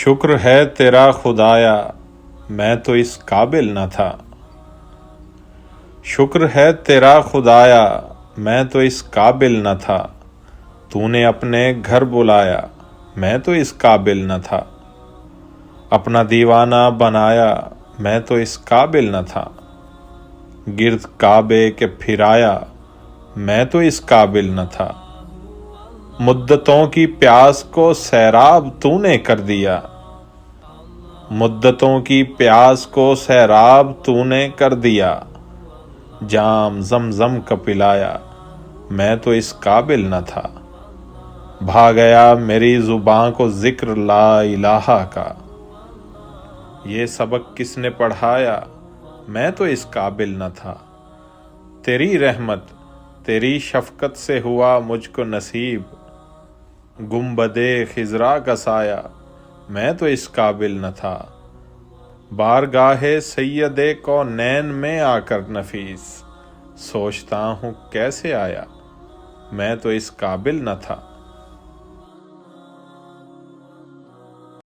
شکر ہے تیرا خدایا میں تو اس قابل نہ تھا۔ شکر ہے تیرا خدایا میں تو اس قابل نہ تھا، تو نے اپنے گھر بلایا میں تو اس قابل نہ تھا، اپنا دیوانہ بنایا میں تو اس قابل نہ تھا، گرد کعبے کے پھرایا میں تو اس قابل نہ تھا، مدتوں کی پیاس کو سیراب تو نے کر دیا، مدتوں کی پیاس کو سیراب تو نے کر دیا، جام زمزم کا پلایا میں تو اس قابل نہ تھا، بھا گیا میری زباں کو ذکر لا الہ کا، یہ سبق کس نے پڑھایا میں تو اس قابل نہ تھا، تیری رحمت تیری شفقت سے ہوا مجھ کو نصیب، گنبدِ خضرا کا سایہ میں تو اس قابل نہ تھا، بارگاہ سید کونین میں آ کر نفیس سوچتا ہوں کیسے آیا میں تو اس قابل نہ تھا۔